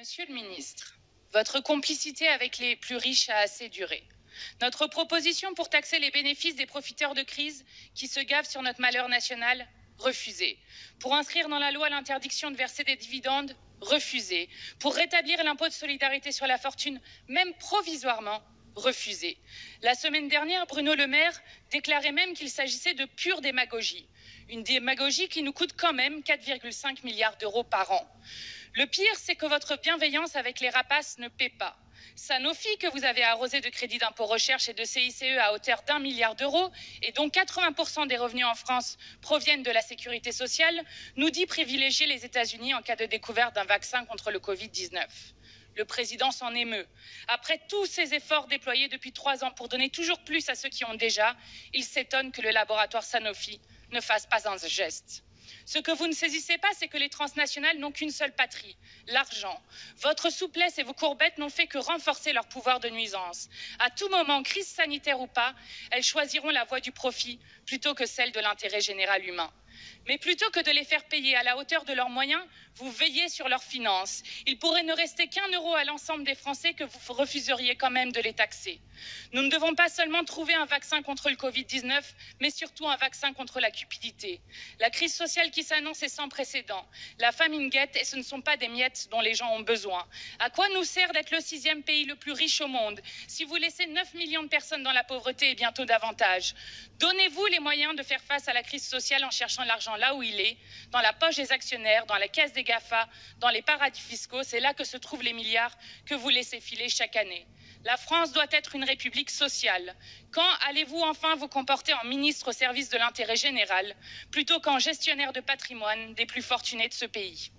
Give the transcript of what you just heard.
Monsieur le ministre, votre complicité avec les plus riches a assez duré. Notre proposition pour taxer les bénéfices des profiteurs de crise qui se gavent sur notre malheur national, refusée. Pour inscrire dans la loi l'interdiction de verser des dividendes, refusée. Pour rétablir l'impôt de solidarité sur la fortune, même provisoirement, refusé. La semaine dernière, Bruno Le Maire déclarait même qu'il s'agissait de pure démagogie. Une démagogie qui nous coûte quand même 4,5 milliards d'euros par an. Le pire, c'est que votre bienveillance avec les rapaces ne paie pas. Sanofi, que vous avez arrosé de crédits d'impôt recherche et de CICE à hauteur d'1 milliard d'euros, et dont 80% des revenus en France proviennent de la sécurité sociale, nous dit privilégier les États-Unis en cas de découverte d'un vaccin contre le Covid-19. Le président s'en émeut. Après tous ces efforts déployés depuis 3 ans pour donner toujours plus à ceux qui ont déjà, il s'étonne que le laboratoire Sanofi ne fasse pas un geste. Ce que vous ne saisissez pas, c'est que les transnationales n'ont qu'une seule patrie, l'argent. Votre souplesse et vos courbettes n'ont fait que renforcer leur pouvoir de nuisance. À tout moment, crise sanitaire ou pas, elles choisiront la voie du profit plutôt que celle de l'intérêt général humain. Mais plutôt que de les faire payer à la hauteur de leurs moyens, vous veillez sur leurs finances. Il pourrait ne rester qu'1 euro à l'ensemble des Français que vous refuseriez quand même de les taxer. Nous ne devons pas seulement trouver un vaccin contre le Covid-19, mais surtout un vaccin contre la cupidité. La crise sociale qui s'annonce est sans précédent. La famine guette et ce ne sont pas des miettes dont les gens ont besoin. À quoi nous sert d'être le 6e pays le plus riche au monde si vous laissez 9 millions de personnes dans la pauvreté et bientôt davantage? Donnez-vous les moyens de faire face à la crise sociale en cherchant l'argent là où il est, dans la poche des actionnaires, dans la caisse des GAFA, dans les paradis fiscaux. C'est là que se trouvent les milliards que vous laissez filer chaque année. La France doit être une république sociale. Quand allez-vous enfin vous comporter en ministre au service de l'intérêt général, plutôt qu'en gestionnaire de patrimoine des plus fortunés de ce pays ?